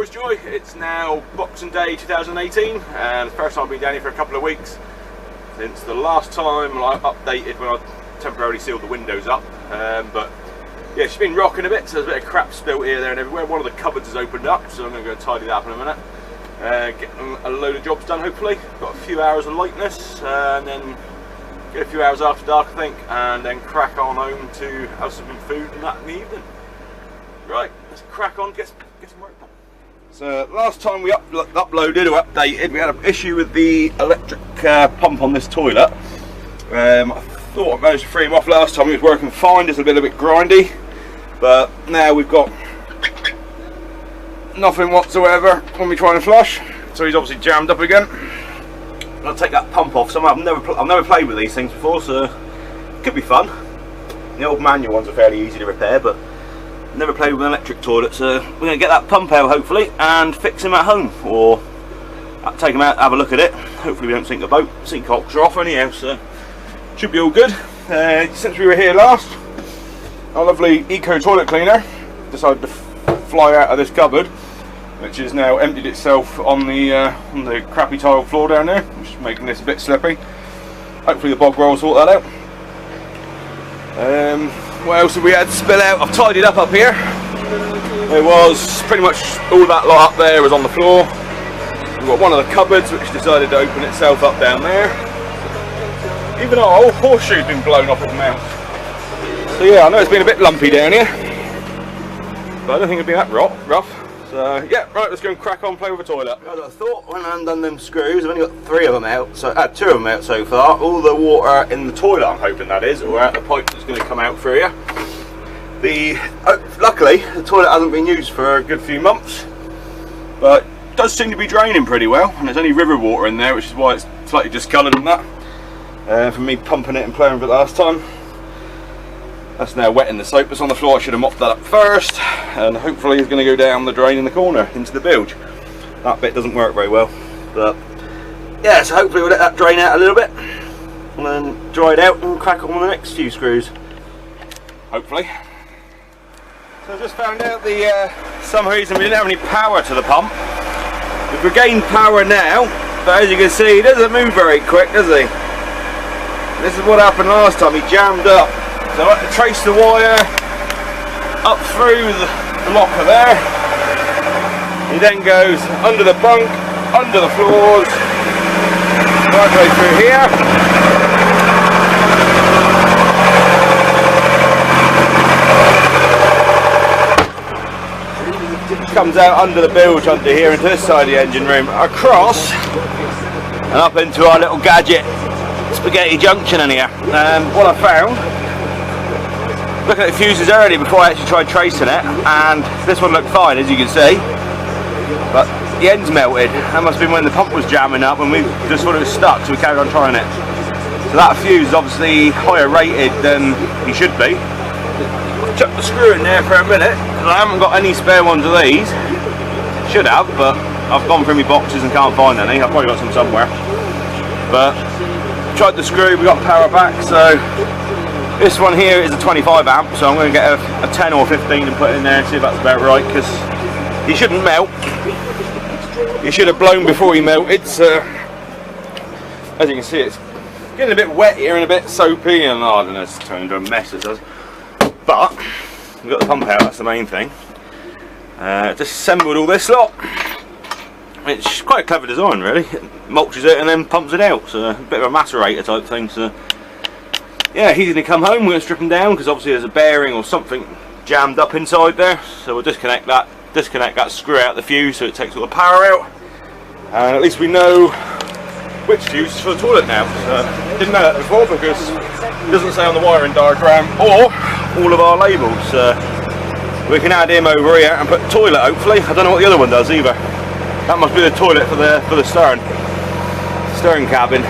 Boys Joy. It's now Boxing Day 2018 and the first time I've been down here for a couple of weeks since the last time I updated when I temporarily sealed the windows up. But yeah, she's been rocking a bit, so there's a bit of crap spilt here, there and everywhere. One of the cupboards has opened up, so I'm going to go tidy that up in a minute. Getting a load of jobs done hopefully. Got a few hours of lightness and then get a few hours after dark I think, and then crack on home to have some food and that in the evening. Right, let's crack on, get some work done. So last time we uploaded or updated, we had an issue with the electric pump on this toilet. I thought I managed to free him off last time. He was working fine, just a little bit grindy, but now we've got nothing whatsoever when we try and flush. So he's obviously jammed up again. I'll take that pump off. I've never played with these things before, so it could be fun. The old manual ones are fairly easy to repair, but never played with an electric toilet, so we're going to get that pump out hopefully and fix him at home, or take him out, have a look at it. Hopefully we don't sink the boat. Sink cocks are off anyhow, so should be all good. Since we were here last, our lovely eco toilet cleaner decided to fly out of this cupboard, which has now emptied itself on the crappy tile floor down there, which is making this a bit slippy. Hopefully the bog roll will sort that out. What else have we had spill out? I've tidied up here. It was pretty much all that lot up there was on the floor. We've got one of the cupboards which decided to open itself up down there. Even our old horseshoe's been blown off of the mount. So yeah, I know it's been a bit lumpy down here, but I don't think it'll be that rough. So yeah, right, let's go and crack on, play with the toilet. As I thought, when I undone them screws, I've only got 3 of them out, so two of them out so far. All the water in the toilet, I'm hoping that is, or out the pipe that's going to come out through here. Luckily, the toilet hasn't been used for a good few months, but it does seem to be draining pretty well, and there's only river water in there, which is why it's slightly discoloured and that, from me pumping it and playing with it last time. That's now wetting the soap that's on the floor. I should have mopped that up first, and hopefully it's going to go down the drain in the corner into the bilge. That bit doesn't work very well, but yeah, so hopefully we'll let that drain out a little bit and then dry it out and crack on with the next few screws, hopefully. So I just found out some reason we didn't have any power to the pump. We've regained power now, but as you can see he doesn't move very quick, does he? This is what happened last time. He jammed up. So I had to trace the wire up through the locker there. He then goes under the bunk, under the floors, right the way through here. Comes out under the bilge, under here, into this side of the engine room, across and up into our little gadget spaghetti junction in here. What I found, looking at the fuses earlier before I actually tried tracing it, and this one looked fine as you can see, but the end's melted. That must have been when the pump was jamming up and we just thought it was stuck, so we carried on trying it. So that fuse is obviously higher rated than he should be. Chuck the screw in there for a minute, because I haven't got any spare ones of these. Should have, but I've gone through my boxes and can't find any. I've probably got some somewhere, but tried the screw, we got power back. So this one here is a 25 amp, so I'm going to get a 10 or 15 and put it in there and see if that's about right, because he shouldn't melt. He should have blown before he melted. So as you can see, it's getting a bit wet here and a bit soapy, and I don't know, it's turned into a mess it does. But we've got the pump out, that's the main thing. Disassembled all this lot. It's quite a clever design really. It mulches it and then pumps it out, so a bit of a macerator type thing. So yeah, he's going to come home, we're going to strip him down because obviously there's a bearing or something jammed up inside there, so we'll disconnect that screw out the fuse so it takes all the power out, and at least we know which fuse is for the toilet now. So didn't know that before because it doesn't say on the wiring diagram or all of our labels. We can add him over here and put toilet hopefully. I don't know what the other one does either. That must be the toilet for the stern cabin,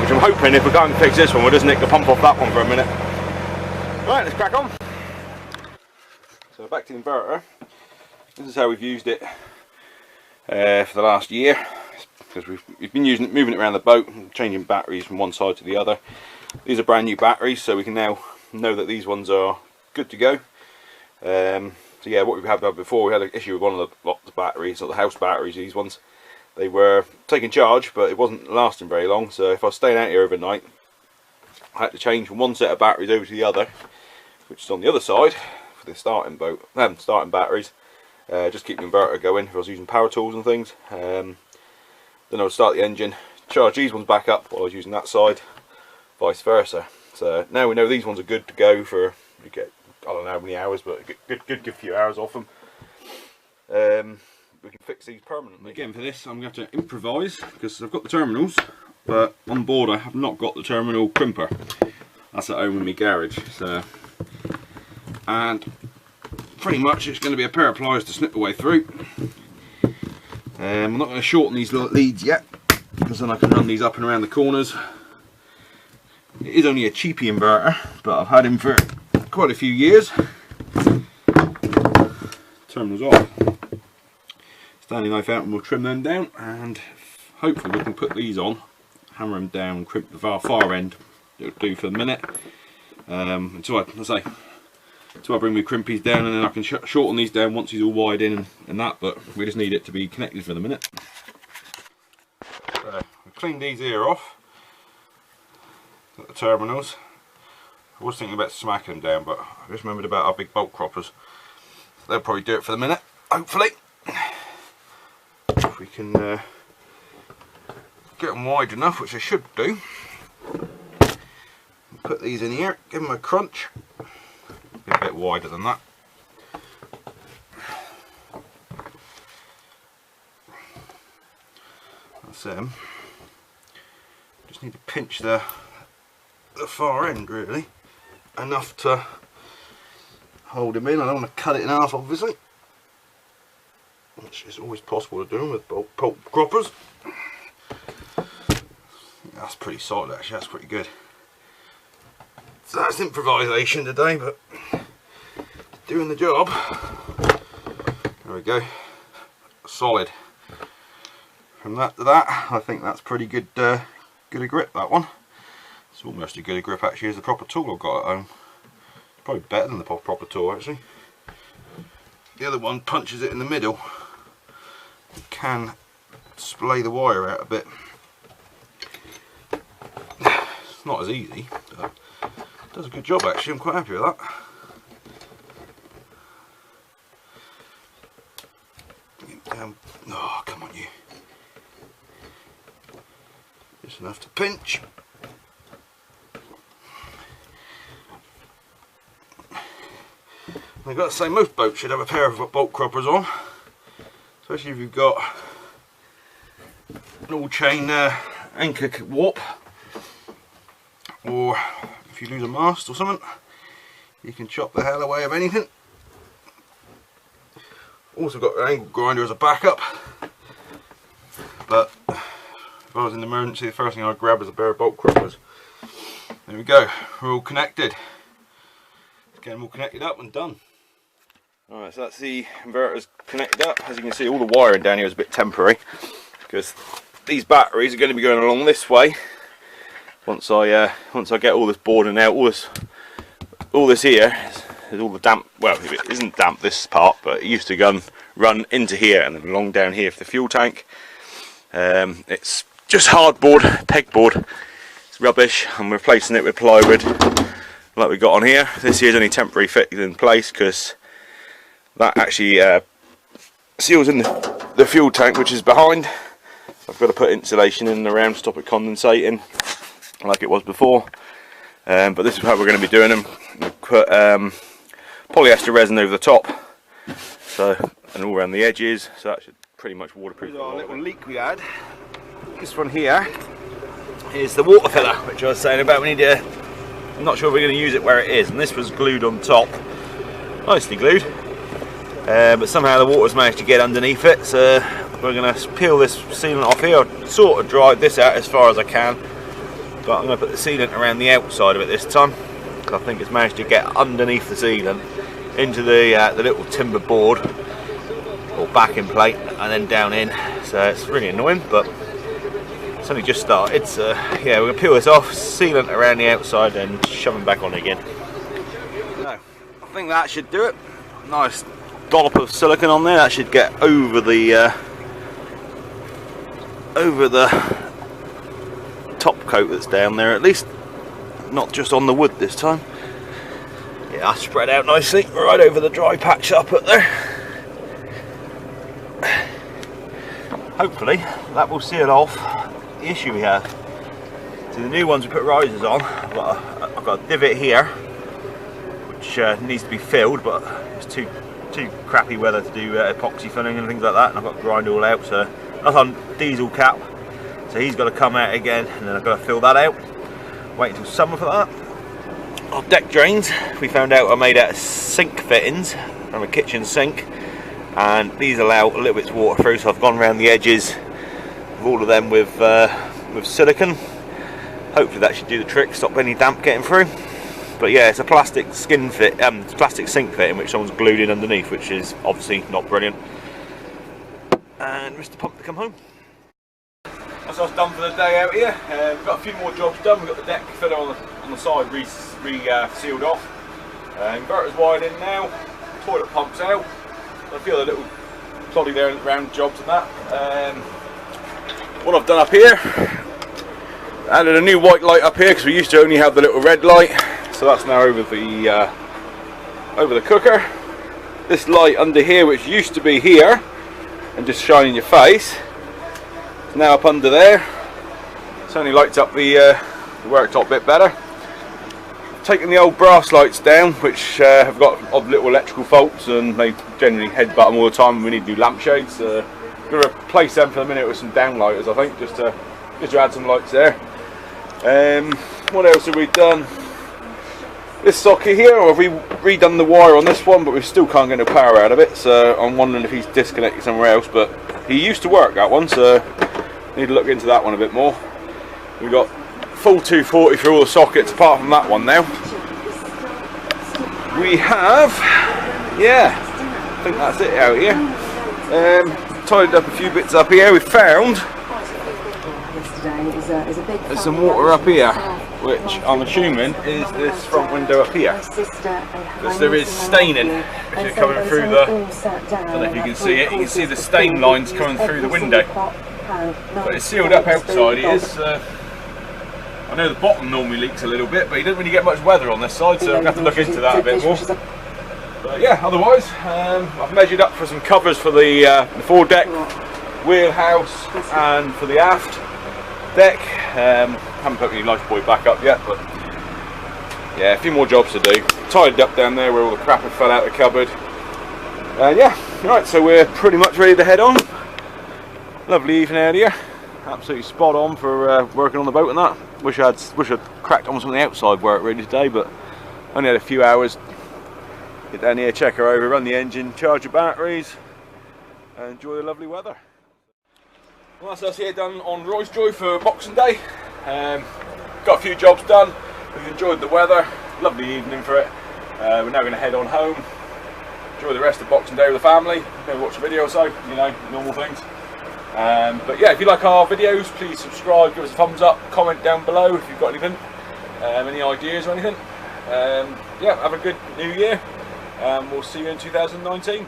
which I'm hoping if we can't fix this one we'll just nick the pump off that one for a minute. Right, let's crack on. So back to the inverter. This is how we've used it for the last year, because we've been moving it around the boat and changing batteries from one side to the other. These are brand new batteries, so we can now know that these ones are good to go. So yeah, what we had before, we had an issue with one of the batteries, not the house batteries, these ones. They were taking charge, but it wasn't lasting very long, so if I was staying out here overnight, I had to change from one set of batteries over to the other, which is on the other side, for the starting batteries. Just keep the inverter going if I was using power tools and things. Then I would start the engine, charge these ones back up while I was using that side, vice versa. So now we know these ones are good to go for, you get, I don't know how many hours, but good few hours off them. We can fix these permanently. Again, for this I'm going to have to improvise, because I've got the terminals, but on board I have not got the terminal crimper. That's at home in my garage. So, and pretty much it's going to be a pair of pliers to snip the way through. I'm not going to shorten these little leads yet, because then I can run these up and around the corners. It is only a cheapy inverter, but I've had him for quite a few years. Terminals off. Standing knife out, and we'll trim them down, and hopefully we can put these on, hammer them down, crimp the far end. It'll do for the minute. Until I bring my crimpies down, and then I can shorten these down once he's all wide in and that. But we just need it to be connected for the minute. So we cleaned these here off. Got the terminals. I was thinking about smacking them down, but I just remembered about our big bolt croppers. So they'll probably do it for the minute, hopefully. If we can get them wide enough, which I should do. Put these in here, give them a crunch. Be a bit wider than that. That's them. Just need to pinch the far end really, enough to hold them in. I don't want to cut it in half, obviously, which is always possible to do with bolt croppers. That's pretty solid actually, that's pretty good. So that's improvisation today, but doing the job. There we go, solid. From that to that, I think that's pretty good, good a grip, that one. It's almost as good a grip actually as the proper tool I've got at home. Probably better than the proper tool actually. The other one punches it in the middle. It can splay the wire out a bit. It's not as easy, but it does a good job actually. I'm quite happy with that. Oh, come on you. Just enough to pinch. I've got to say, most boats should have a pair of bolt croppers on, especially if you've got an all chain anchor warp, or if you lose a mast or something, you can chop the hell away of anything. Also got an angle grinder as a backup, but if I was in an emergency, the first thing I'd grab is a pair of bolt croppers. There we go, we're all connected. Let's get them all connected up and done. Alright, so that's the inverters connected up. As you can see, all the wiring down here is a bit temporary, because these batteries are going to be going along this way. Once I get all this boarding out, all this here is all the damp. Well, it isn't damp this part, but it used to run into here and then along down here for the fuel tank. It's just hardboard, pegboard. It's rubbish. I'm replacing it with plywood, like we got on here. This here is only temporary fitted in place because that actually seals in the fuel tank, which is behind. I've got to put insulation in and around to stop it condensating like it was before. But this is how we're going to be doing them. We'll put polyester resin over the top, and all around the edges, so that should pretty much waterproof. Our little leak we had. This one here is the water filler, which I was saying about. We need to. I'm not sure if we're going to use it where it is, and this was glued on top, nicely glued. But somehow the water's managed to get underneath it, so we're going to peel this sealant off here. I've sort of dried this out as far as I can, but I'm going to put the sealant around the outside of it this time, because I think it's managed to get underneath the sealant into the little timber board or backing plate and then down in. So it's really annoying, but it's only just started. So yeah, we're going to peel this off, sealant around the outside, and shove them back on again. So I think that should do it. Nice dollop of silicone on there. That should get over the top coat that's down there, at least not just on the wood this time. Yeah, that's spread out nicely right over the dry patch up there. Hopefully that will seal off the issue we have. So the new ones we put risers on, I've got a divot here which needs to be filled, but it's too crappy weather to do epoxy filling and things like that, and I've got to grind it all out. So that's on diesel cap, so he's got to come out again, and then I've got to fill that out. Wait until summer for that. Our deck drains, we found out, are made out of sink fittings from a kitchen sink, and these allow a little bit of water through, so I've gone around the edges of all of them with silicone. Hopefully that should do the trick, stop any damp getting through. But yeah, it's a plastic plastic sink fitting which someone's glued in underneath, which is obviously not brilliant. And Mr. Pump to come home. That's us done for the day out here. We've got a few more jobs done. We've got the deck filler on the side sealed off. Inverter's wired in now. Toilet pump's out. A few other little ploddy there round jobs and that. What I've done up here, added a new white light up here because we used to only have the little red light. So that's now over the cooker. This light under here, which used to be here and just shine in your face, is now up under there. It only lights up the worktop a bit better. Taking the old brass lights down, which have got odd little electrical faults, and they generally headbutt them all the time, and we need new lampshades. I'm going to replace them for the minute with some downlighters, I think, just to add some lights there. What else have we done? This socket here, or have we redone the wire on this one, but we still can't get no power out of it, so I'm wondering if he's disconnected somewhere else. But he used to work, that one, so need to look into that one a bit more. We've got full 240 for all the sockets apart from that one now. We have, yeah, I think that's it out here. Tidied up a few bits up here. We found there's some water up here, which I'm assuming is this front window up here, because there is staining if you're coming through the, I don't know if you can see it, you can see the stain lines coming through the window, but it's sealed up outside. It is, I know the bottom normally leaks a little bit, but you don't really get much weather on this side, so I'm going to have to look into that a bit more. But yeah, otherwise I've measured up for some covers for the foredeck, wheelhouse, and for the aft deck. Haven't put any lifebuoy back up yet, but yeah, a few more jobs to do. Tidied up down there where all the crap had fell out of the cupboard. And yeah, right, so we're pretty much ready to head on. Lovely evening out here, absolutely spot on for working on the boat and that. Wish I'd cracked on some of the outside work really today, but only had a few hours. Get down here, check her over, run the engine, charge the batteries, and enjoy the lovely weather. Well, that's us here done on Roy's Joy for Boxing Day. Got a few jobs done. We've enjoyed the weather. Lovely evening for it. We're now going to head on home. Enjoy the rest of Boxing Day with the family. Maybe watch a video or so, you know, normal things. But yeah, if you like our videos, please subscribe, give us a thumbs up, comment down below if you've got anything, any ideas or anything. Yeah, have a good new year. We'll see you in 2019.